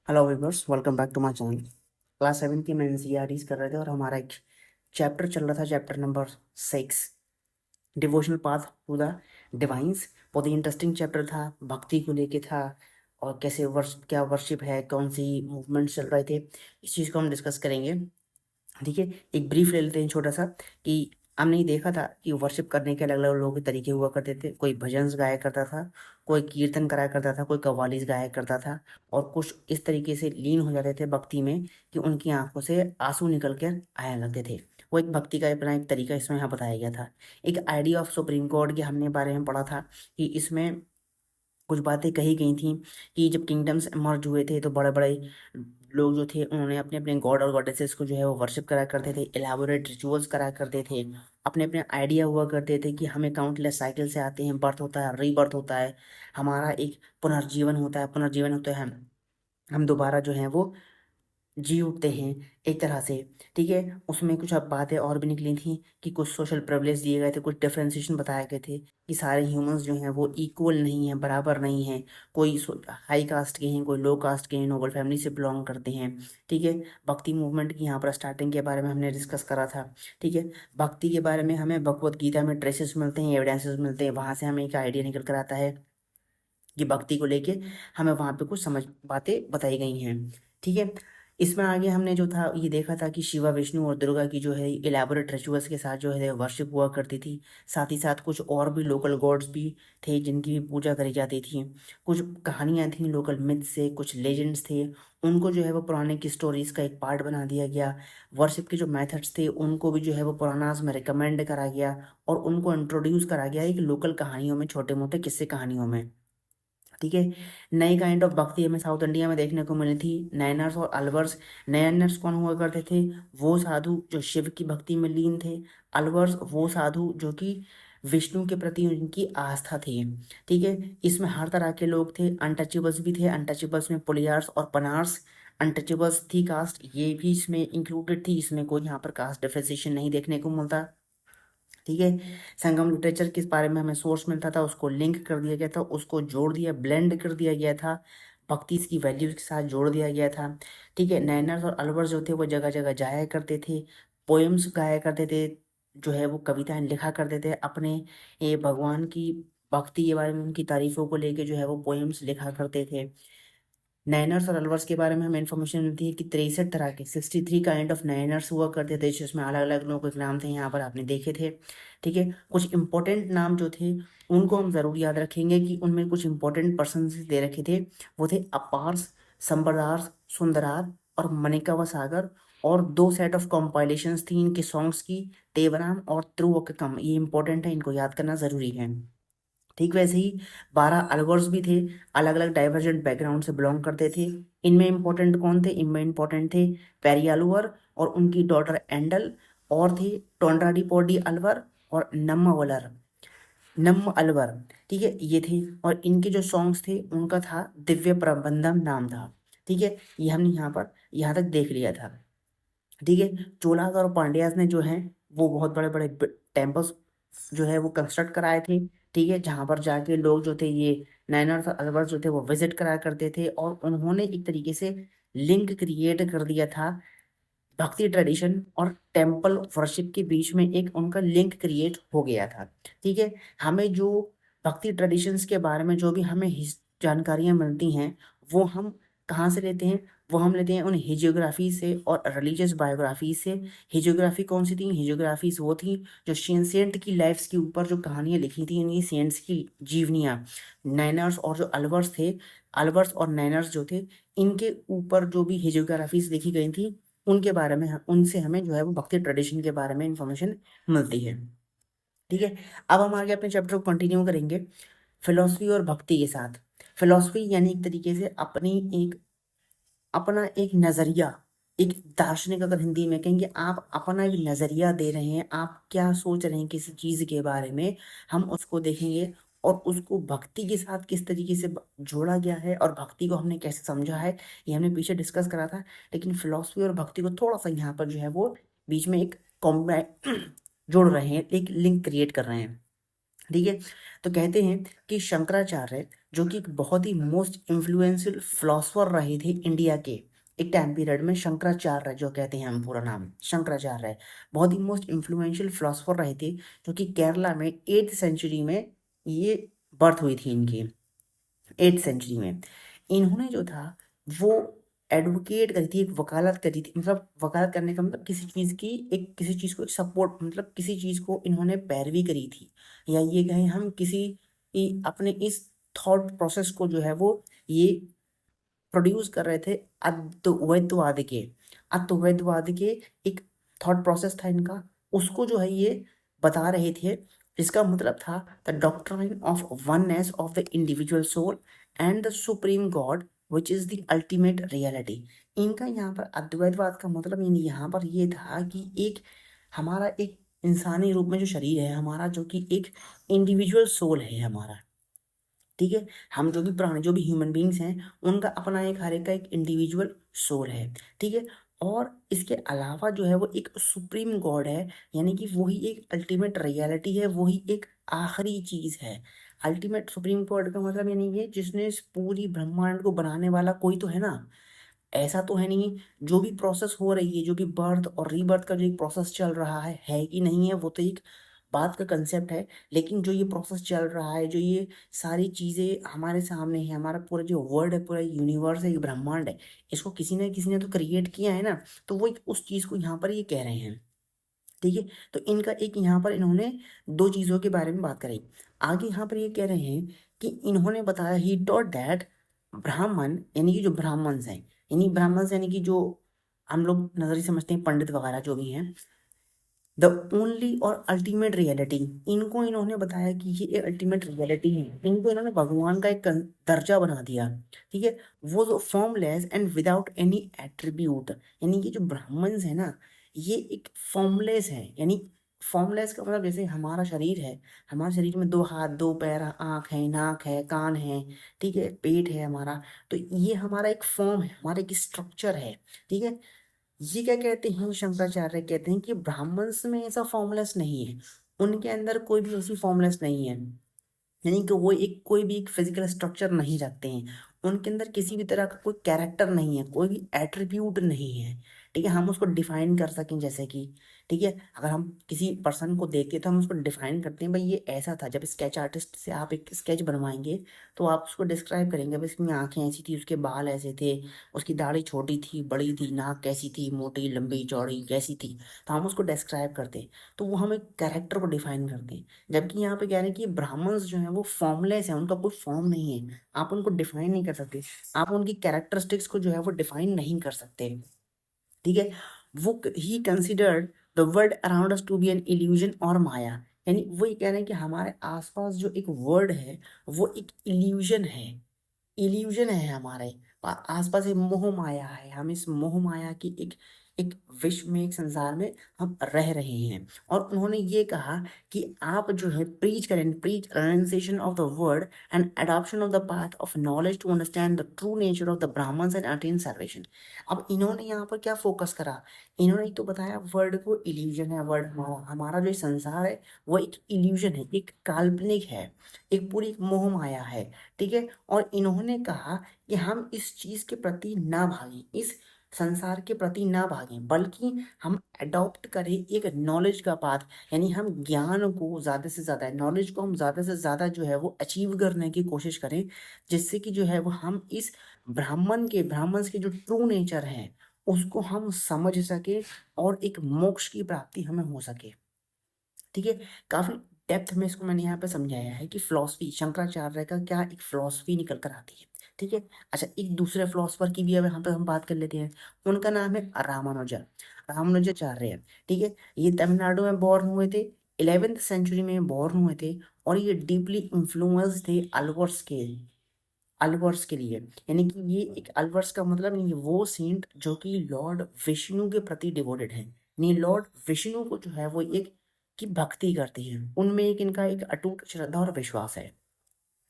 Hello viewers, welcome back to my channel. Class 7 की हम NCERTs कर रहे थे और हमारा एक चैप्टर चल रहा था, chapter number 6, devotional path to the divines. बहुत ही इंटरेस्टिंग चैप्टर था, भक्ति को लेके था और कैसे क्या वर्शिप है, कौन सी मूवमेंट्स चल रहे थे, इस चीज़ को हम डिस्कस करेंगे। ठीक है, एक ब्रीफ ले लेते हैं छोटा सा कि हमने ये देखा था कि वर्शिप करने के अलग अलग लोगों के तरीके हुआ करते थे। कोई भजन गाया करता था, कोई कीर्तन कराया करता था, कोई कव्वालीज गाया करता था, और कुछ इस तरीके से लीन हो जाते थे भक्ति में कि उनकी आंखों से आंसू निकल कर आने लगते थे। वो एक भक्ति का अपना एक तरीका इसमें यहाँ बताया गया था। एक आइडिया ऑफ सुप्रीम कोर्ट के हमने बारे में पढ़ा था कि इसमें कुछ बातें कही गई थी कि जब किंगडम्स मर्ज हुए थे तो बड़े बड़े लोग जो थे उन्होंने अपने अपने गॉड और गॉडेसेस को जो है वो वर्शिप करा करते थे, एलाबोरेट रिचुअल्स करा करते थे। अपने अपने आइडिया हुआ करते थे कि हमें काउंटलेस साइकिल से आते हैं, बर्थ होता है, रीबर्थ होता है, हमारा एक पुनर्जीवन होता है, पुनर्जीवन होता है, हम दोबारा जो है वो जी उठते हैं एक तरह से। ठीक है, उसमें कुछ अब बातें और भी निकली थी कि कुछ सोशल प्रिविलेज दिए गए थे, कुछ डिफरेंशिएशन बताए गए थे कि सारे ह्यूमंस जो हैं वो इक्वल नहीं हैं, बराबर नहीं हैं। कोई हाई कास्ट के हैं, कोई लो कास्ट के हैं, नोबल फैमिली से बिलोंग करते हैं। ठीक है, भक्ति मूवमेंट की यहाँ पर स्टार्टिंग के बारे में हमने डिस्कस करा था। ठीक है, भक्ति के बारे में हमें भगवत गीता में ट्रेसेस मिलते हैं, एविडेंसेस मिलते हैं, वहाँ से हमें एक आइडिया निकल कर आता है कि भक्ति को लेके हमें वहाँ पे कुछ समझ बातें बताई गई हैं। ठीक है, इसमें आगे हमने जो था ये देखा था कि शिवा, विष्णु और दुर्गा की जो है इलेबोरेट रिचुअल्स के साथ जो है वर्शिप हुआ करती थी। साथ ही साथ कुछ और भी लोकल गॉड्स भी थे जिनकी भी पूजा करी जाती थी। कुछ कहानियाँ थीं लोकल मिथ से, कुछ लेजेंड्स थे, उनको जो है वो पुराने की स्टोरीज का एक पार्ट बना दिया गया। वर्शिप के जो मेथड्स थे उनको भी जो है वो पुरानास में रिकमेंड करा गया और उनको इंट्रोड्यूस करा गया एक लोकल कहानियों में, छोटे मोटे किस्से कहानियों में। ठीक है, नई काइंड ऑफ भक्ति हमें साउथ इंडिया में देखने को मिली थी, नैनर्स और अलवर्स। नैनर्स कौन हुआ करते थे? वो साधु जो शिव की भक्ति में लीन थे। अलवर्स वो साधु जो कि विष्णु के प्रति उनकी आस्था थी। ठीक है, इसमें हर तरह के लोग थे, अनटचेबल्स भी थे, अनटचेबल्स में पुलियार्स और पनार्स। अनटचेबल्स थी कास्ट, ये भी इसमें इंक्लूडेड थी, इसमें कोई यहाँ पर कास्ट डिफरेंशिएशन नहीं देखने को मिलता। ठीक है, संगम लिटरेचर किस बारे में हमें सोर्स मिलता था उसको लिंक कर दिया गया था, उसको जोड़ दिया, ब्लेंड कर दिया गया था, भक्ति की वैल्यूज के साथ जोड़ दिया गया था। ठीक है, नैनर्स और अलवर्स जो थे वो जगह जगह जाया करते थे, पोएम्स गाया करते थे, जो है वो कविताएं लिखा करते थे अपने ये भगवान की भक्ति के बारे में, उनकी तारीफों को लेके जो है वो पोएम्स लिखा करते थे। नाइनर्स और अलवर्स के बारे में हमें इन्फॉर्मेशन मिलती है कि 63 तरह के 63 काइंड ऑफ नाइनर्स हुआ करते थे, जिसमें अलग अलग लोगों के नाम थे, यहाँ पर आपने देखे थे। ठीक है, कुछ इंपॉर्टेंट नाम जो थे उनको हम जरूर याद रखेंगे कि उनमें कुछ इंपॉर्टेंट पर्सन दे रखे थे। वो थे अपार्स, संबरदार, सुंदरार और मनिका सागर। और दो सेट ऑफ कॉम्पाइलेशंस थी इनके सॉन्ग्स की, तेवराम और त्रुवककम, ये इंपॉर्टेंट है, इनको याद करना जरूरी है। ठीक वैसे ही 12 अलगोर्स भी थे, अलग अलग डाइवर्जेंट बैकग्राउंड से बिलोंग करते थे। इनमें इंपॉर्टेंट कौन थे? इनमें इंपॉर्टेंट थे पेरियालुअर और उनकी डॉटर एंडल, और थे टोंड्राडीपोडी अलवर और नम्मवलर, नम्म अलवर। ठीक है, ये थे, और इनके जो सॉन्ग्स थे उनका था दिव्य प्रबंधम नाम था। ठीक है, ये हमने यहाँ पर यहाँ तक देख लिया था। ठीक है, चोलास और पांड्यास ने जो है वो बहुत बड़े बड़े टेम्पल्स जो है वो कंस्ट्रक्ट कराए थे। ठीक है, जहाँ पर जाके लोग जो थे ये नैनर्स और अलवर्स जो थे वो विजिट कराया करते थे, और उन्होंने एक तरीके से लिंक क्रिएट कर दिया था भक्ति ट्रेडिशन और टेम्पल वर्शिप के बीच में, एक उनका लिंक क्रिएट हो गया था। ठीक है, हमें जो भक्ति ट्रेडिशंस के बारे में जो भी हमें जानकारियां मिलती हैं वो हम कहाँ से लेते हैं? वो हम लेते हैं उन हिजियोग्राफी से और रिलीजियस बायोग्राफी से। हिजियोग्राफी कौन सी थी? हिजियोग्राफीज वो थी जो सेंट की लाइफ्स के ऊपर जो कहानियां लिखी थी, इनकी सेंट्स की जीवनियाँ। नैनर्स और जो अलवर्स थे, अलवर्स और नैनर्स जो थे, इनके ऊपर जो भी हिजियोग्राफीज लिखी गई थी उनके बारे में उनसे हमें जो है वो भक्ति ट्रेडिशन के बारे में इंफॉर्मेशन मिलती है। ठीक है, अब हम आगे अपने चैप्टर को कंटिन्यू करेंगे फिलॉसफी और भक्ति के साथ। फिलॉसफी यानी एक तरीके से एक अपना एक नजरिया, एक दार्शनिक, अगर हिंदी में कहेंगे, आप अपना एक नजरिया दे रहे हैं, आप क्या सोच रहे हैं किसी चीज के बारे में, हम उसको देखेंगे। और उसको भक्ति के साथ किस तरीके से जोड़ा गया है और भक्ति को हमने कैसे समझा है, ये हमने पीछे डिस्कस करा था। लेकिन फिलॉसफी और भक्ति को थोड़ा सा यहाँ पर जो है वो बीच में एक कॉम्बा जोड़ रहे हैं, एक लिंक क्रिएट कर रहे हैं। ठीक है। तो कहते हैं कि शंकराचार्य जो कि एक बहुत ही मोस्ट इन्फ्लुएंशियल फिलोसफर रहे थे इंडिया के एक टाइम पीरियड में, शंकराचार्य जो कहते हैं हम, पूरा नाम शंकराचार्य, बहुत ही मोस्ट इन्फ्लुएंशियल फिलोसफर रहे थे, जो कि केरला में 8th सेंचुरी में ये बर्थ हुई थी इनकी, 8th सेंचुरी में। इन्होंने जो था वो एडवोकेट करी थी, एक वकालत करी थी, मतलब वकालत करने का मतलब किसी चीज़ की एक, किसी चीज़ को एक सपोर्ट, मतलब किसी चीज़ को इन्होंने पैरवी करी थी, या ये कहें हम किसी अपने इस थॉट प्रोसेस को जो है वो ये प्रोड्यूस कर रहे थे अद्वैतवाद के, अद्वैतवाद के एक थॉट प्रोसेस था इनका, उसको जो है ये बता रहे थे। इसका मतलब था the doctrine of oneness of the individual soul and the supreme god which is the ultimate reality. इनका यहाँ पर अद्वैतवाद का मतलब यहाँ पर ये था कि एक हमारा एक इंसानी रूप में जो शरीर है हमारा, जो कि एक इंडिविजुअल सोल है हमारा, ठीक है। हम जो भी प्राणी, जो भी ह्यूमन बींग्स हैं, उनका अपना एक, हर एक का एक इंडिविजुअल सोल है, ठीक है। और इसके अलावा जो है वो एक सुप्रीम गॉड है, यानी कि वही एक अल्टीमेट रियलिटी है, वही एक आखिरी चीज है। अल्टीमेट सुप्रीम गॉड का मतलब यानी ये जिसने इस पूरी ब्रह्मांड को बनाने वाला कोई तो है ना, ऐसा तो है नहीं। जो भी प्रोसेस हो रही है, जो भी बर्थ और रीबर्थ का जो एक प्रोसेस चल रहा है कि नहीं है, वो तो एक बात का कंसेप्ट है, लेकिन जो ये प्रोसेस चल रहा है, जो ये सारी चीज़ें हमारे सामने है, हमारा पूरा जो वर्ल्ड है, पूरा यूनिवर्स है, ये ब्रह्मांड है, इसको किसी ने तो क्रिएट किया है ना, तो वो एक उस चीज़ को यहाँ पर ये कह रहे हैं, ठीक है। तो इनका एक यहाँ पर इन्होंने दो चीज़ों के बारे में बात करी। आगे यहाँ पर ये कह रहे हैं कि इन्होंने बताया ही टॉट दैट ब्राह्मण, यानी कि जो ब्राह्मण्स हैं, यानी ब्राह्मण्स यानी कि जो हम लोग नजरिए समझते हैं पंडित वगैरह जो भी हैं, द ओनली और अल्टीमेट रियलिटी, इनको इन्होंने बताया कि ये अल्टीमेट रियलिटी है, इनको इन्होंने भगवान का एक दर्जा बना दिया, ठीक है। वो जो formless and without any attribute, यानी कि जो ब्राह्मण्स है ना, ये एक फॉर्मलेस है, यानी फॉर्मलेस का मतलब जैसे हमारा शरीर है, हमारे शरीर में दो हाथ, दो पैर, आँख है, नाक है, कान है, ठीक है, पेट है हमारा, तो ये हमारा एक फॉर्म है, हमारा एक स्ट्रक्चर है, ठीक है। ये क्या कहते हैं, शंकराचार्य कहते हैं कि ब्राह्मण्स में ऐसा फॉर्मलेस नहीं है, उनके अंदर कोई भी ऐसी फॉर्मलेस नहीं है, यानी कि वो एक कोई भी एक फिजिकल स्ट्रक्चर नहीं रखते हैं, उनके अंदर किसी भी तरह का कोई कैरेक्टर नहीं है, कोई भी एट्रीब्यूट नहीं है, ठीक है। हम उसको डिफाइन कर सकें, जैसे कि, ठीक है, अगर हम किसी पर्सन को देखते हैं तो हम उसको डिफाइन करते हैं, भाई ये ऐसा था। जब स्केच आर्टिस्ट से आप एक स्केच बनवाएंगे तो आप उसको डिस्क्राइब करेंगे, भाई इसकी आंखें ऐसी थी, उसके बाल ऐसे थे, उसकी दाढ़ी छोटी थी, बड़ी थी, नाक कैसी थी, मोटी, लंबी, चौड़ी कैसी थी, तो हम उसको डिस्क्राइब करते हैं, तो वो हम एक कैरेक्टर को डिफाइन करते हैं। जबकि यहाँ पे कह रहे हैं कि ब्राह्मण्स जो है वो फॉर्मलेस है, उनका कोई फॉर्म नहीं है, आप उनको डिफाइन नहीं कर सकते, आप उनकी कैरेक्टरिस्टिक्स को जो है वो डिफाइन नहीं कर सकते, ठीक है। वो he considered the world around us to be an illusion और माया, यानी वो ये कह रहे हैं कि हमारे आसपास जो एक वर्ल्ड है वो एक इल्यूजन है, इल्यूजन है हमारे आसपास, एक मोह माया है, हम इस मोह माया की एक एक विश्व में, एक संसार में हम रह रहे हैं। और उन्होंने ये कहा कि आप जो है प्रीच करें, preach renunciation of the word and adoption of the path of knowledge to understand the true nature of the Brahmans and attain salvation। अब इन्होंने यहाँ पर क्या फोकस करा, इन्होंने तो बताया वर्ड को इल्यूजन है, वर्ड हमारा हमारा जो संसार है वो एक इल्यूजन है, एक काल्पनिक है, एक पूरी एक मोह माया है, ठीक है। और इन्होंने कहा कि हम इस चीज के प्रति ना भागें, इस संसार के प्रति ना भागें, बल्कि हम अडॉप्ट करें एक नॉलेज का पाथ, यानी हम ज्ञान को ज्यादा से ज्यादा, नॉलेज को हम ज्यादा से ज्यादा जो है वो अचीव करने की कोशिश करें, जिससे कि जो है वो हम इस ब्राह्मण के जो ट्रू नेचर है उसको हम समझ सके और एक मोक्ष की प्राप्ति हमें हो सके, ठीक है। काफी डेप्थ में इसको मैंने यहाँ पे समझाया है कि फिलॉसफी शंकराचार्य का क्या एक फिलॉसफी निकल कर आती है, ठीक है। अच्छा, एक दूसरे फिलोसफर की भी अब यहाँ पे हम बात कर लेते हैं, उनका नाम है रामानुजा, रामानुजाचार्य, ठीक है। ये तमिलनाडु में बॉर्न हुए थे, 11th सेंचुरी में बॉर्न हुए थे, और ये डीपली इन्फ्लुएंस थे अलवर्स के लिए, यानी कि ये एक अलवर्स का मतलब नहीं, वो सेंट जो कि लॉर्ड विष्णु के प्रति डिवोटेड है, नहीं, लॉर्ड विष्णु को जो है वो एक की भक्ति करती है, उनमें एक इनका एक अटूट श्रद्धा और विश्वास है।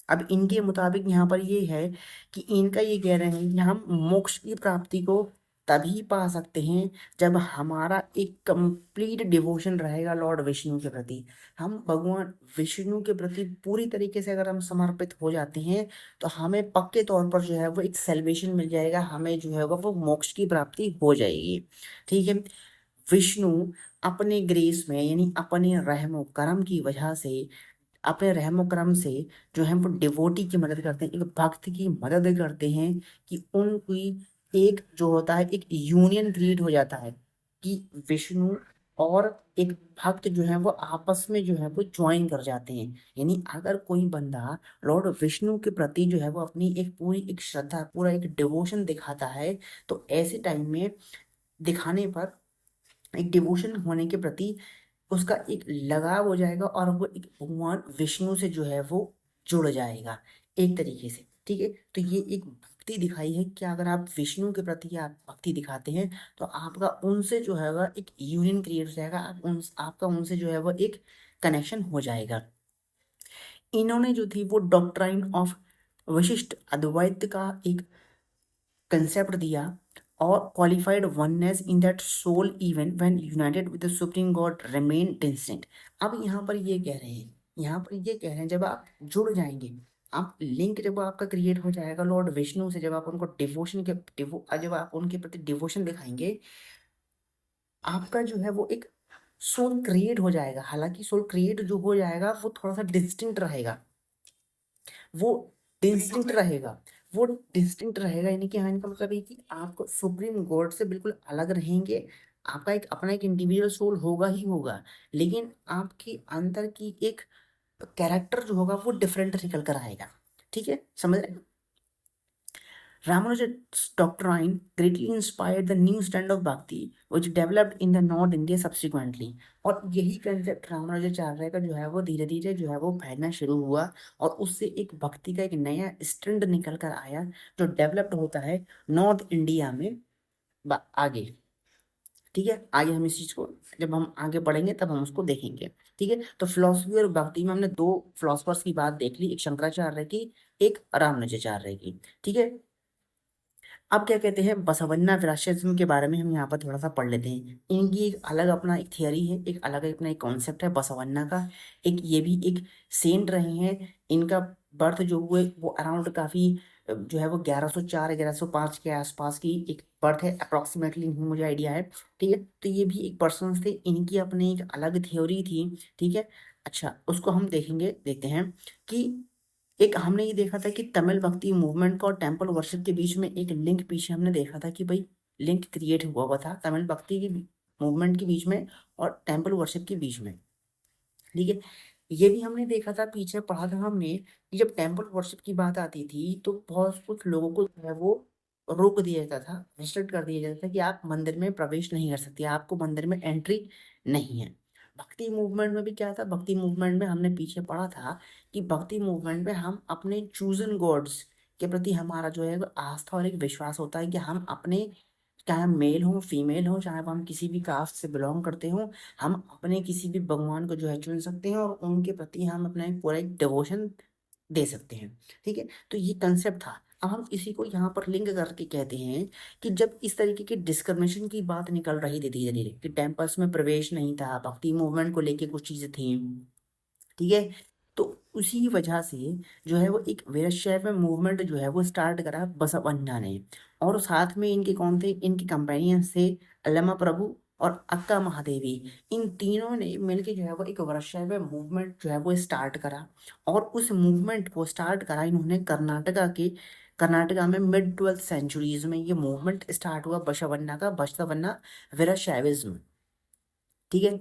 अब इनके मुताबिक यहाँ पर ये है कि इनका ये कह रहे हैं कि हम मोक्ष की प्राप्ति को तभी पा सकते हैं जब हमारा एक कंप्लीट डिवोशन रहेगा लॉर्ड विष्णु के प्रति। हम भगवान विष्णु के प्रति पूरी तरीके से अगर हम समर्पित हो जाते हैं तो हमें पक्के तौर पर जो है वो एक सेल्वेशन मिल जाएगा, हमें जो है वो मोक्ष की प्राप्ति हो जाएगी। ठीक है। विष्णु अपने ग्रेस में यानी अपने रहमो करम की वजह से, अपने रहमो करम से जो है वो डिवोटी की मदद करते हैं, एक भक्त की मदद करते हैं कि उनकी एक जो होता है एक यूनियन क्रिएट हो जाता है कि विष्णु और एक भक्त जो है वो आपस में जो है वो ज्वाइन कर जाते हैं। यानी अगर कोई बंदा लॉर्ड विष्णु के प्रति जो है वो अपनी एक पूरी एक श्रद्धा, पूरा एक डिवोशन दिखाता है, तो ऐसे टाइम में दिखाने पर एक डिवोशन होने के प्रति उसका एक लगाव हो जाएगा और वो एक भगवान विष्णु से जो है वो जुड़ जाएगा एक तरीके से। ठीक है। तो ये एक भक्ति दिखाई है कि अगर आप विष्णु के प्रति आप भक्ति दिखाते हैं तो आपका उनसे जो है वह एक यूनियन क्रिएट हो जाएगा, आपका उनसे जो है वह एक कनेक्शन हो जाएगा। इन्होंने जो थी वो डॉक्ट्राइन ऑफ विशिष्ट अद्वैत का एक कंसेप्ट दिया और qualified oneness in that soul even when united with the supreme god remain distinct. अब यहाँ पर ये कह रहे हैं, यहाँ पर ये कह रहे हैं जब आप जुड़ जाएंगे, आप लिंक जब आपका क्रिएट हो जाएगा लॉर्ड विष्णु से, जब आप उनको डिवोशन के जब आप उनके प्रति डिवोशन दिखाएंगे, आपका जो है वो एक सोल क्रिएट हो जाएगा। हालांकि सोल क्रिएट जो हो जाएगा वो थोड़ा सा डिस्टिंक्ट रहेगा, वो डिस्टिंक्ट रहेगा, वो डिस्टिंक्ट रहेगा। यानी कि हाँ, इनका मतलब है कि आप सुप्रीम गॉड से बिल्कुल अलग रहेंगे, आपका एक अपना एक इंडिविजुअल सोल होगा ही होगा, लेकिन आपके अंदर की एक कैरेक्टर जो होगा वो डिफरेंट निकल कर आएगा। ठीक है, समझ रहे हैं? Ramanuja's doctrine greatly inspired the new strand of Bhakti, which developed in the North India subsequently। और यही कंसेप्ट रामानुजाचार्य का जो है वो धीरे धीरे जो है वो फैलना शुरू हुआ और उससे एक भक्ति का एक नया स्ट्रैंड निकल कर आया जो डेवलप्ड होता है नॉर्थ इंडिया में आगे। ठीक है, आगे हम इस चीज को जब हम आगे पढ़ेंगे तब हम उसको देखेंगे। ठीक है, तो फिलोसफी और भक्ति में हमने दो फिलोसफर्स की बात देख ली, एक शंकराचार्य की, एक रामानुजाचार्य की। ठीक है, अब क्या कहते हैं बसवन्ना विरासतिज्म के बारे में हम यहाँ पर थोड़ा सा पढ़ लेते हैं। इनकी एक अलग अपना एक थियरी है, एक अलग अपना एक कॉन्सेप्ट है बसवन्ना का। एक ये भी एक सेंट रहे हैं, इनका बर्थ जो हुए वो अराउंड काफी जो है वो 1104 1105 के आसपास की एक बर्थ है अप्रोक्सीमेटली, मुझे आइडिया है। ठीक है, तो ये भी एक पर्सन थे, इनकी अपनी एक अलग थ्योरी थी। ठीक है, अच्छा उसको हम देखेंगे, देखते हैं कि एक हमने ये देखा था कि तमिल भक्ति मूवमेंट का और टेम्पल वर्शिप के बीच में एक लिंक पीछे हमने देखा था कि भाई लिंक क्रिएट हुआ हुआ था तमिल भक्ति के मूवमेंट के बीच में और टेम्पल वर्शिप के बीच में। ठीक है, ये भी हमने देखा था, पीछे पढ़ा था हमने कि जब टेम्पल वर्शिप की बात आती थी तो बहुत कुछ लोगों को जो है वो रोक दिया जाता था, रिस्ट्रिक्ट कर दिया जाता था कि आप मंदिर में प्रवेश नहीं कर सकते, आपको मंदिर में एंट्री नहीं है। भक्ति मूवमेंट में भी क्या था, भक्ति मूवमेंट में हमने पीछे पढ़ा था कि भक्ति मूवमेंट में हम अपने चूजन गॉड्स के प्रति हमारा जो है वो आस्था और एक विश्वास होता है कि हम अपने, चाहे हम मेल हो फीमेल हो, चाहे हम किसी भी कास्ट से बिलोंग करते हो, हम अपने किसी भी भगवान को जो है चुन सकते हैं और उनके प्रति हम अपना एक पूरा एक डिवोशन दे सकते हैं। ठीक है, तो ये कंसेप्ट था। अब हम इसी को यहाँ पर लिंक करके कहते हैं कि जब इस तरीके की डिस्क्रिमिनेशन की बात निकल रही थी धीरे धीरे कि टेम्पल्स में प्रवेश नहीं था, भक्ति मूवमेंट को लेके कुछ चीजें थी। ठीक है, तो उसी वजह से जो है वो एक वीरशैव मूवमेंट जो है वो स्टार्ट करा बसवन्ना ने, और साथ में इनके कौन थे, इनके कंपेनियंस थे अल्लमा प्रभु और अक्का महादेवी। इन तीनों ने मिलके जो है वो एक वीरशैव मूवमेंट जो है वो स्टार्ट करा और उस मूवमेंट को स्टार्ट करा इन्होंने कर्नाटका में मिड 12th सेंचुरीज में ये मूवमेंट स्टार्ट हुआ बसवन्ना का, बसवन्ना वीरशैविज्म। ठीक है,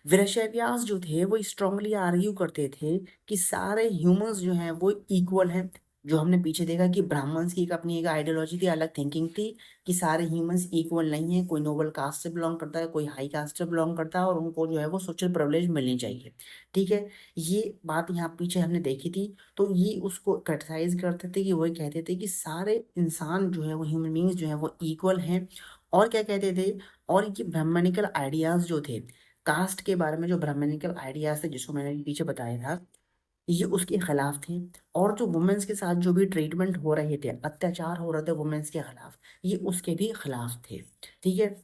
वीरशैव्यास जो थे वो स्ट्रांगली आर्ग्यू करते थे कि सारे ह्यूमंस जो हैं वो इक्वल हैं। जो हमने पीछे देखा कि ब्राह्मण्स की एक अपनी एक आइडियोलॉजी थी, अलग थिंकिंग थी कि सारे ह्यूमंस इक्वल नहीं है, कोई नोबल कास्ट से बिलोंग करता है, कोई हाई कास्ट से बिलोंग करता है और उनको जो है वो सोशल प्रिविलेज मिलनी चाहिए। ठीक है, ये बात यहाँ पीछे हमने देखी थी। तो ये उसको क्रिटिसाइज करते थे कि वही कहते थे कि सारे इंसान जो है वो ह्यूमन बींग्स जो है वो इक्वल हैं। और क्या कहते थे, और ये ब्राह्मणिकल आइडियाज जो थे कास्ट के बारे में, जो ब्राह्मणिकल आइडियाज थे जिसको मैंने पीछे बताया था, ये उसके खिलाफ थे। और जो वुमेन्स के साथ जो भी ट्रीटमेंट हो रहे थे, अत्याचार हो रहे थे वुमेन्स के खिलाफ, ये उसके भी खिलाफ थे। ठीक है,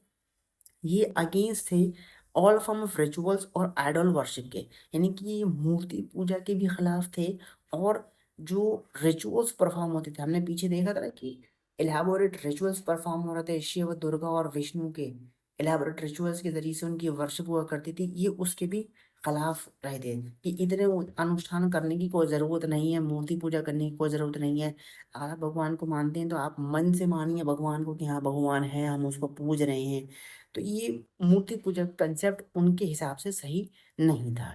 ये अगेंस्ट थे ऑल फॉर्म ऑफ रिचुअल्स और आइडल वर्शिप के, यानी कि ये मूर्ति पूजा के भी खिलाफ थे। और जो रिचुअल्स परफॉर्म होते थे, हमने पीछे देखा था ना कि एलैबोरेट रिचुअल्स परफॉर्म हो रहे थे शिव, दुर्गा और विष्णु के। एलैबोरेट रिचुअल्स के जरिए से उनकी वर्शिप हुआ करती थी, ये उसके भी खिलाफ रहे थे कि इतने अनुष्ठान करने की कोई ज़रूरत नहीं है, मूर्ति पूजा करने की कोई ज़रूरत नहीं है। अगर आप भगवान को मानते हैं तो आप मन से मानिए भगवान को कि हाँ भगवान है, हम उसको पूज रहे हैं। तो ये मूर्ति पूजा कंसेप्ट उनके हिसाब से सही नहीं था।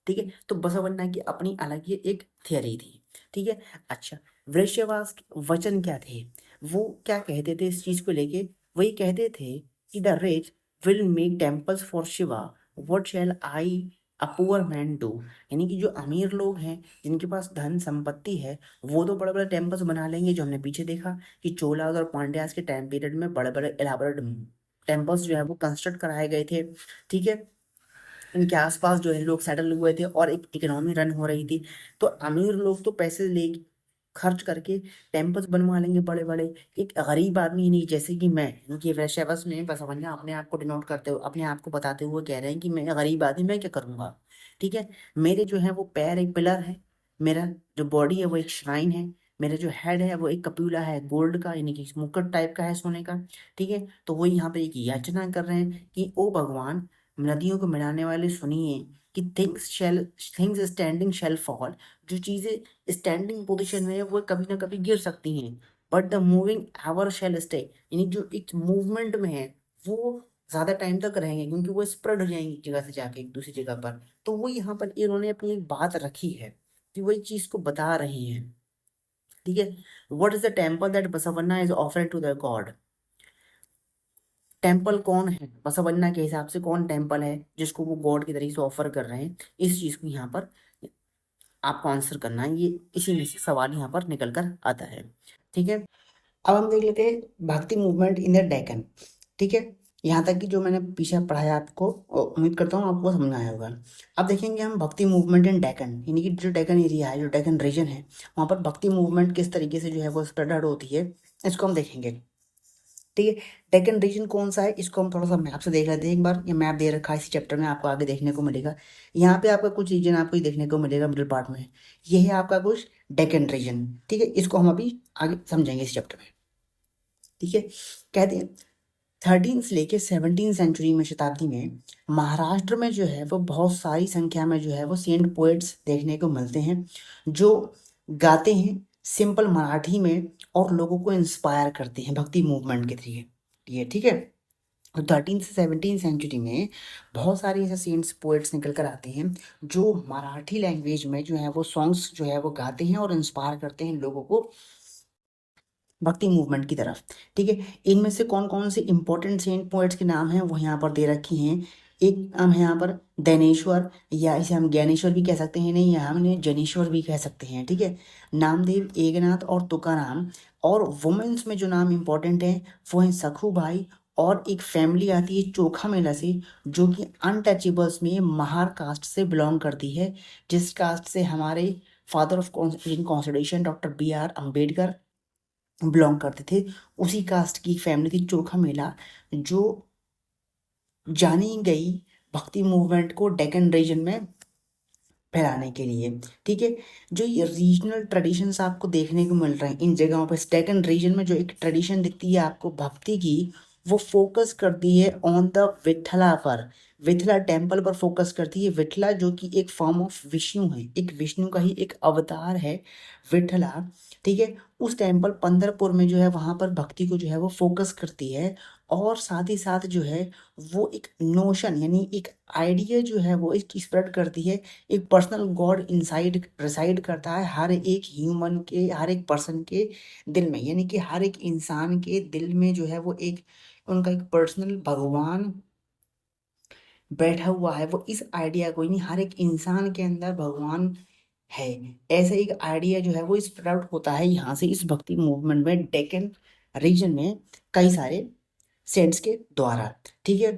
ठीक है, तो बसवन्ना की अपनी अलग ही एक थियरी थी। ठीक है, अच्छा, वृक्षवास के वचन क्या थे, वो क्या कहते थे इस चीज को लेके? वही कहते थे कि the rich will make temples for Shiva, what shell I a poor man do. यानी कि जो अमीर लोग हैं, जिनके पास धन संपत्ति है, वो तो बड़े बड़े टेम्पल्स बना लेंगे, जो हमने पीछे देखा कि चोलास और पांड्यास के टाइम पीरियड में बड़े बड़े एलाबोरेट टेम्पल्स जो है वो कंस्ट्रक्ट कराए गए थे। ठीक है, इनके आसपास जो है लोग सेटल हुए थे और एक इकोनॉमी रन हो रही थी। तो अमीर लोग तो पैसे ले खर्च करके टेम्पल्स बनवा लेंगे बड़े बड़े। एक गरीब आदमी नहीं, जैसे कि मैं, इनकी वैश्यवश में बस समझना, अपने आप को डिनोट करते हुए, अपने आप को बताते हुए कह रहे हैं कि मैं गरीब आदमी, मैं क्या करूंगा। ठीक है, मेरे जो है वो पैर एक पिलर है, मेरा जो बॉडी है वो एक श्राइन है, मेरा जो हेड है वो एक कपूला है गोल्ड का, यानी कि मुकुट टाइप का है सोने का। ठीक है, तो वो यहाँ पे एक याचना कर रहे हैं कि ओ भगवान, नदियों को मिलाने वाले सुनिए कि थिंग्स स्टैंडिंग शेल फॉल। जो चीजें स्टैंडिंग पोजीशन में है वो कभी ना कभी गिर सकती हैं, but the moving ever shall stay, यानी जो एक मूवमेंट में है वो ज्यादा टाइम तक रहेंगे, क्योंकि वो स्प्रेड हो जाएंगी एक जगह से जाके एक दूसरी जगह पर। तो वो यहाँ पर इन्होंने अपनी एक बात रखी है कि वही चीज को बता रहे हैं। ठीक है, what is the temple that Basavanna is offered to the god. Temple कौन है बसवन्ना के हिसाब से, कौन टेम्पल है जिसको वो गॉड की तरीके से ऑफर कर रहे हैं, इस चीज को यहाँ पर आपको आंसर करना है। ये इसी में से सवाल यहाँ पर निकल कर आता है। ठीक है, अब हम देख लेते हैं भक्ति मूवमेंट इन द डेक्कन। ठीक है, यहाँ तक कि जो मैंने पीछे पढ़ाया आपको, उम्मीद करता हूँ आपको समझ में आया होगा। अब देखेंगे हम भक्ति मूवमेंट इन डेक्कन, यानी कि जो डेक्कन एरिया है, जो डेक्कन रीजन है, वहाँ पर भक्ति मूवमेंट किस तरीके से जो है वो स्प्रेड होती है, इसको हम देखेंगे। ठीक है, डेक्कन रीजन कौन सा है, इसको हम थोड़ा सा मैप से देख लेते हैं एक बार। ये मैप दे रखा है इसी चैप्टर में, आपको आगे देखने को मिलेगा। यहाँ पे आपका कुछ रीजन आपको ये देखने को मिलेगा मिडिल पार्ट में, ये है आपका कुछ डेक्कन रीजन। ठीक है, इसको हम अभी आगे समझेंगे इस चैप्टर में। ठीक है, कहते हैं 13 से लेके 17 सेंचुरी में, शताब्दी में, महाराष्ट्र में जो है वो बहुत सारी संख्या में जो है वो सेंट पोएट्स देखने को मिलते हैं, जो गाते हैं सिंपल मराठी में और लोगों को इंस्पायर करते हैं भक्ति मूवमेंट के थ्रू। ये ठीक है, तो 13 से 17 सेंचुरी में बहुत सारे ऐसे सेंट्स पोएट्स निकल कर आते हैं, जो मराठी लैंग्वेज में जो है वो सॉन्ग्स जो है वो गाते हैं और इंस्पायर करते हैं लोगों को भक्ति मूवमेंट की तरफ। ठीक है, इनमें से कौन कौन से इंपॉर्टेंट सेंट पोएट्स के नाम हैं वो यहाँ पर दे रखे हैं। एक नाम है यहाँ पर ज्ञानेश्वर, या इसे हम ज्ञानेश्वर भी कह सकते हैं, नहीं यहाँ हमने जनेश्वर भी कह सकते हैं। ठीक है, नामदेव, एकनाथ और तुकाराम। और वुमेन्स में जो नाम इंपॉर्टेंट है वो है सखूबाई, और एक फैमिली आती है चोखा मेला से, जो कि अनटचेबल्स में महार कास्ट से बिलोंग करती है, जिस कास्ट से हमारे father of constitution doctor B.R. Ambedkar belong करते थे। उसी कास्ट की फैमिली थी चोखा मेला, जो जानी गई भक्ति मूवमेंट को डेक्कन रीजन में फैलाने के लिए। ठीक है, जो ये रीजनल ट्रेडिशंस आपको देखने को मिल रहे हैं इन जगहों पर, डेक्कन रीजन में जो एक ट्रेडिशन दिखती है आपको भक्ति की, वो फोकस करती है ऑन द विठला पर, विठला टेम्पल पर फोकस करती है। विठला जो कि एक फॉर्म ऑफ विष्णु है, एक विष्णु का ही एक अवतार है विठला। ठीक है, उस टेम्पल पंढरपुर में जो है वहाँ पर भक्ति को जो है वो फोकस करती है। और साथ ही साथ जो है वो एक नोशन, यानी एक आइडिया जो है वो एक स्प्रेड करती है। एक पर्सनल गॉड इनसाइड रिसाइड करता है हर एक ह्यूमन के, हर एक पर्सन के दिल में, यानी कि हर एक इंसान के दिल में जो है वो एक उनका एक पर्सनल भगवान बैठा हुआ है। वो इस आइडिया को, यानी हर एक इंसान के अंदर भगवान है, ऐसा एक आइडिया जो है वो स्प्रेड आउट होता है यहाँ से इस भक्ति मूवमेंट में डेक्कन रीजन में कई सारे सेंट्स के द्वारा। ठीक है,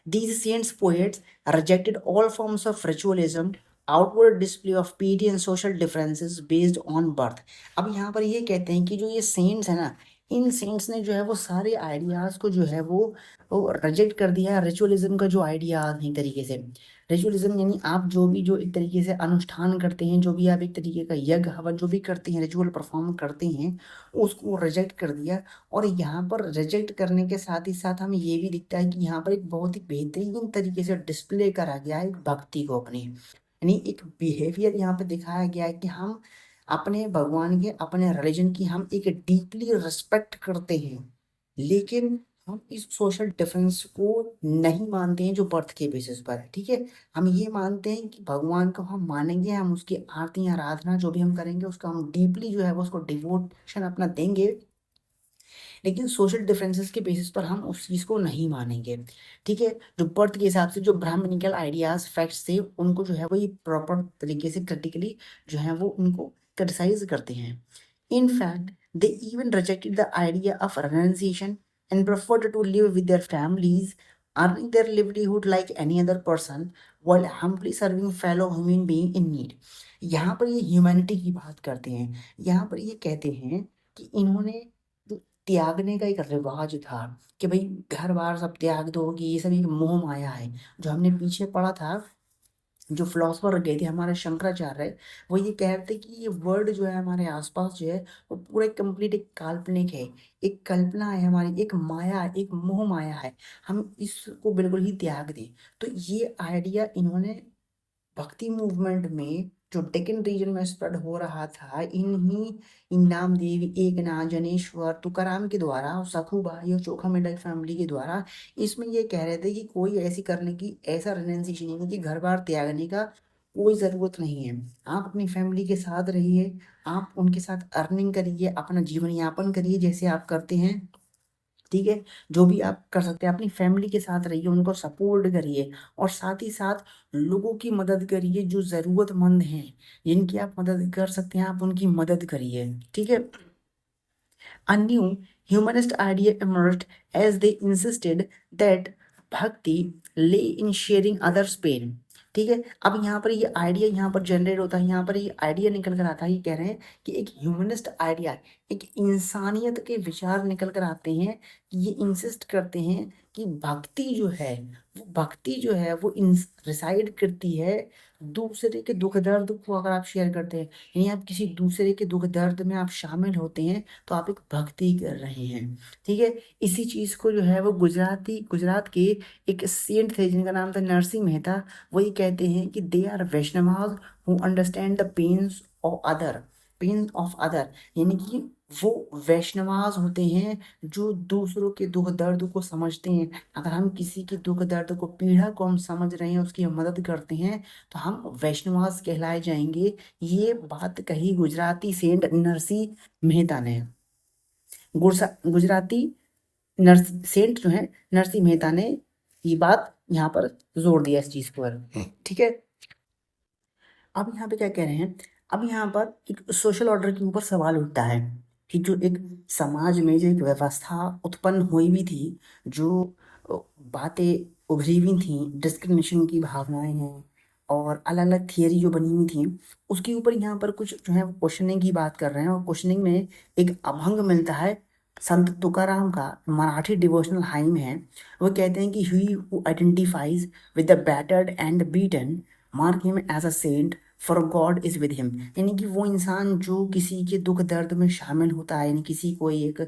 these saints poets rejected all forms of ritualism outward display of PT and social differences based on birth. अब यहाँ पर ये कहते हैं कि जो ये सेंट्स है ना, इन सेंट्स ने जो है वो सारे आइडियाज को जो है वो रिजेक्ट कर दिया है। रिचुअलिज्म का जो आइडियाज है, एक तरीके से रिचुअलिज्म यानी आप जो भी जो एक तरीके से अनुष्ठान करते हैं, जो भी आप एक तरीके का यज्ञ हवन जो भी करते हैं, रिचुअल परफॉर्म करते हैं, उसको रिजेक्ट कर दिया। और यहाँ पर रिजेक्ट करने के साथ ही साथ हमें ये भी दिखता है कि यहाँ पर एक बहुत ही बेहतरीन तरीके से डिस्प्ले करा गया है एक भक्ति को अपनी, यानी एक बिहेवियर यहाँ पे दिखाया गया है कि हम अपने भगवान के, अपने रिलीजन की हम एक डीपली रिस्पेक्ट करते हैं, लेकिन हम इस सोशल डिफरेंस को नहीं मानते हैं जो बर्थ के बेसिस पर है। ठीक है, हम ये मानते हैं कि भगवान को हम मानेंगे, हम उसकी आरती आराधना जो भी हम करेंगे उसका हम डीपली जो है वो उसको डिवोशन अपना देंगे, लेकिन सोशल डिफरेंसेस के बेसिस पर हम उस चीज़ को नहीं मानेंगे। ठीक है, जो बर्थ के हिसाब से जो ब्राह्मणिकल आइडियाज फैक्ट्स थे उनको जो है वो ये प्रॉपर तरीके से क्रिटिकली जो है वो उनको क्रिटिसाइज करते हैं। In fact they even rejected the idea of renunciation and preferred to live with their families, earning their livelihood like any other person while humbly serving fellow human being in need। यहाँ पर ये humanity की बात करते हैं, यहाँ पर ये कहते हैं कि इन्होंने त्यागने का एक रिवाज था कि भाई घर बार सब त्याग दो, कि ये सब एक मोह माया है। जो हमने पीछे पढ़ा था, जो फिलोसफर गए थे हमारे शंकराचार्य, वो ये कह रहे थे कि ये वर्ल्ड जो है हमारे आसपास जो है वो पूरा कंप्लीट एक काल्पनिक है, एक कल्पना है हमारी, एक माया, एक मोह माया है, हम इसको बिल्कुल ही त्याग दें। तो ये आइडिया इन्होंने भक्ति मूवमेंट में जो डेक्कन रीजन में स्प्रेड हो रहा था, इन नामदेव, एकनाथ, जनेश्वर, तुकाराम के द्वारा और सखूबाई और चोखा मिडल फैमिली के द्वारा, इसमें ये कह रहे थे कि कोई ऐसी करने की, ऐसा रेनेंसिएशन नहीं है कि घर बार त्यागने का कोई ज़रूरत नहीं है। आप अपनी फैमिली के साथ रहिए, आप उनके साथ अर्निंग करिए, अपना जीवन यापन करिए जैसे आप करते हैं। ठीक है, जो भी आप कर सकते हैं अपनी फैमिली के साथ रहिए, उनको सपोर्ट करिए, और साथ ही साथ लोगों की मदद करिए जो ज़रूरतमंद हैं, जिनकी आप मदद कर सकते हैं आप उनकी मदद करिए। ठीक है, a new humanist idea emerged as they insisted that bhakti lay in sharing others' pain। ठीक है, अब यहाँ पर ये आइडिया यहाँ पर जनरेट होता है, यहाँ पर ये आइडिया निकल कर आता है, ये कह रहे हैं कि एक ह्यूमनिस्ट आइडिया, एक इंसानियत के विचार निकल कर आते हैं कि ये इंसिस्ट करते हैं कि भक्ति जो है वो रिसाइड करती है दूसरे के दुख दर्द को अगर आप शेयर करते हैं, यानी आप किसी दूसरे के दुख दर्द में आप शामिल होते हैं तो आप एक भक्ति कर रहे हैं। ठीक है, इसी चीज़ को जो है वो गुजरात के एक सेंट थे जिनका नाम था नरसिंह मेहता, वही कहते हैं कि they are Vaishnavas who understand the pain of other, यानी कि वो वैष्णवाज होते हैं जो दूसरों के दुख दर्द को समझते हैं। अगर हम किसी के दुख दर्द को, पीड़ा को हम समझ रहे हैं, उसकी हम मदद करते हैं, तो हम वैष्णवास कहलाए जाएंगे। ये बात कही गुजराती सेंट नरसिंह मेहता ने। गुजराती सेंट जो है नरसिंह मेहता ने ये बात यहाँ पर जोर दिया इस चीज पर। ठीक है, अब यहाँ पे क्या कह रहे हैं, अब यहाँ पर एक सोशल ऑर्डर के ऊपर सवाल उठता है कि जो एक समाज में जो एक व्यवस्था उत्पन्न हुई भी थी, जो बातें उभरी हुई थी, डिस्क्रिमिनेशन की भावनाएं हैं और अलग अलग थियरी जो बनी हुई थी, उसके ऊपर यहाँ पर कुछ जो है क्वेश्चनिंग की बात कर रहे हैं। और क्वेश्चनिंग में एक अभंग मिलता है संत तुकाराम का, मराठी डिवोशनल हाइम है। वो कहते हैं कि he who identifies with the battered and beaten mark him as a saint for god is with him. यानी कि वो इंसान जो किसी के दुख दर्द में शामिल होता है, यानी किसी को एक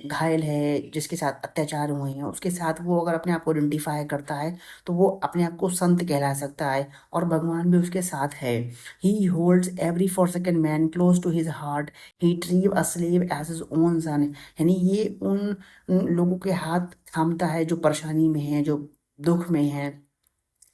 घायल है जिसके साथ अत्याचार हुए हैं, उसके साथ वो अगर अपने आप को आइडेंटिफाई करता है तो वो अपने आप को संत कहला सकता है, और भगवान भी उसके साथ है। He holds every forsaken man close to his heart, he treats a slave as his own son. यानी ये उन लोगों के हाथ थामता है जो परेशानी में है, जो दुख में है।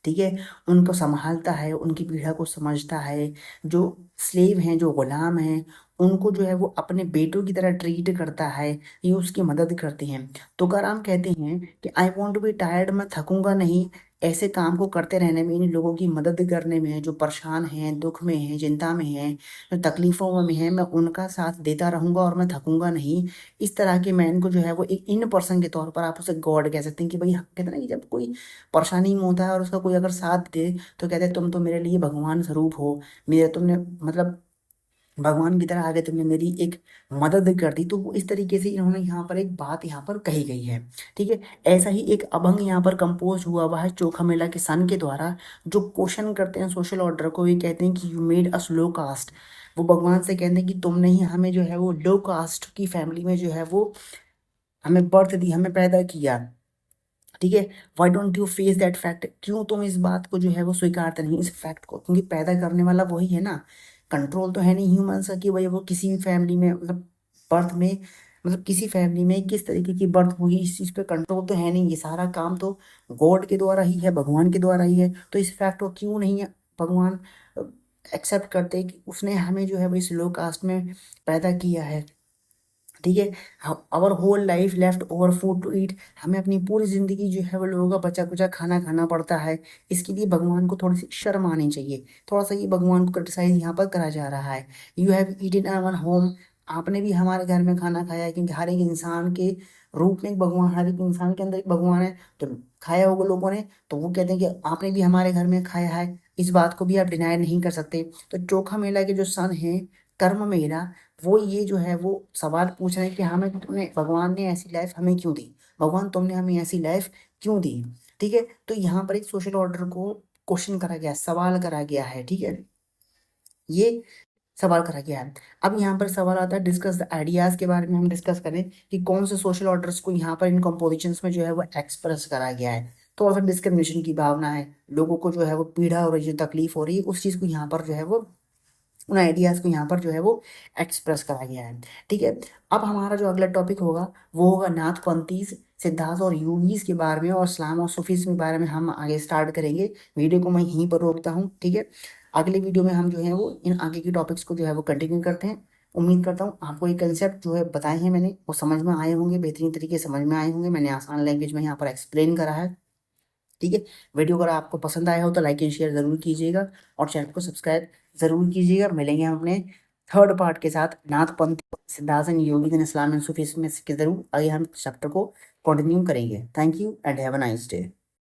ठीक है, उनको संभालता है, उनकी पीड़ा को समझता है। जो स्लेव हैं, जो गुलाम हैं, उनको जो है वो अपने बेटों की तरह ट्रीट करता है, ये उसकी मदद करते हैं। तुकाराम कहते हैं कि I want to be tired, मैं थकूंगा नहीं, ऐसे काम को करते रहने में, इन लोगों की मदद करने में, जो परेशान हैं, दुख में हैं, चिंता में हैं, जो तकलीफ़ों में हैं, मैं उनका साथ देता रहूँगा और मैं थकूँगा नहीं। इस तरह के मैन को जो है वो एक इन पर्सन के तौर पर आप उसे गॉड कह सकते हैं कि भाई, कहते हैं ना कि जब कोई परेशानी में होता है और उसका कोई अगर साथ दे तो कहते हैं तुम तो मेरे लिए भगवान स्वरूप हो, मेरे तुमने मतलब भगवान की तरह आगे तुमने मेरी एक मदद कर दी। तो वो इस तरीके से इन्होंने यहाँ पर एक बात यहाँ पर कही गई है। ठीक है, ऐसा ही एक अभंग यहाँ पर कंपोज हुआ हुआ है चोखा मेला के सन के द्वारा, जो क्वेश्चन करते हैं सोशल ऑर्डर को। ये कहते हैं कि you made us low caste. वो भगवान से कहते हैं कि तुमने ही हमें जो है वो लो कास्ट की फैमिली में जो है वो हमें बर्थ दी, हमें पैदा किया। ठीक है, why don't you face that fact, क्यों तुम इस बात को जो है वो स्वीकारते नहीं, इस फैक्ट को, क्योंकि पैदा करने वाला वही है ना। कंट्रोल तो है नहीं ह्यूमंस का कि भाई वो किसी भी फैमिली में मतलब बर्थ में, मतलब किसी फैमिली में किस तरीके की बर्थ होगी, इस चीज़ पे कंट्रोल तो है नहीं। ये सारा काम तो गॉड के द्वारा ही है, भगवान के द्वारा ही है। तो इस फैक्ट को क्यों नहीं है भगवान एक्सेप्ट करते कि उसने हमें जो है वो इस लो कास्ट में पैदा किया है। ठीक है, our whole life left over food to eat, हमें अपनी पूरी जिंदगी जो है वो लोगों का बचा कुचा खाना खाना पड़ता है। इसके लिए भगवान को थोड़ी सी शर्म आनी चाहिए। थोड़ा सा ये भगवान को क्रिटिसाइज यहाँ पर करा जा रहा है। You have eaten our home, आपने भी हमारे घर में खाना खाया है, क्योंकि हर एक इंसान के रूप में एक भगवान, हर एक इंसान के अंदर एक भगवान है। तो खाया होगा लोगों ने, तो वो कहते हैं कि आपने भी हमारे घर में खाया है। इस बात को भी आप डिनाई नहीं कर सकते। तो चोखा मेला के जो सन है कर्म मेला, वो ये जो है वो सवाल पूछ रहे हैं कि हमें तुमने, भगवान ने ऐसी लाइफ हमें क्यों दी, भगवान तुमने हमें ऐसी लाइफ क्यों दी। ठीक है, तो यहाँ पर एक सोशल ऑर्डर को क्वेश्चन करा गया, सवाल करा गया है। ठीक है, ये सवाल करा गया है। अब यहाँ पर सवाल आता है डिस्कस द आइडियाज के बारे में। हम डिस्कस करें कि कौन से सोशल ऑर्डर्स को यहाँ पर इन कंपोजिशंस में जो है वो एक्सप्रेस करा गया है। तो और डिस्क्रिमिनेशन की भावना है, लोगों को जो है वो पीड़ा हो रही है, तकलीफ हो रही है, उस चीज़ को यहाँ पर जो है वो, उन आइडियाज़ को यहाँ पर जो है वो एक्सप्रेस करा गया है। ठीक है, अब हमारा जो अगला टॉपिक होगा वो होगा नाथपंथीज, सिद्धांत और यूगीज के बारे में, और इस्लाम और सूफीज़ के बारे में हम आगे स्टार्ट करेंगे। वीडियो को मैं यहीं पर रोकता हूँ। ठीक है, अगले वीडियो में हम जो है वो इन आगे के टॉपिक्स को जो है वो कंटिन्यू करते हैं। उम्मीद करता हूँ आपको ये कंसेप्ट जो है बताए हैं मैंने वो समझ में आए होंगे, बेहतरीन तरीके से समझ में आए होंगे। मैंने आसान लैंग्वेज में यहाँ पर एक्सप्लेन करा है। ठीक है, वीडियो अगर आपको पसंद आया हो तो लाइक एंड शेयर जरूर कीजिएगा, और चैनल को सब्सक्राइब जरूर कीजिएगा। मिलेंगे हम अपने थर्ड पार्ट के साथ, नाथपंथ, सिद्धांत योगी इन इस्लाम एंड सूफीज़्म में के जरूर आगे हम चैप्टर को कंटिन्यू करेंगे। Thank you and have a nice day.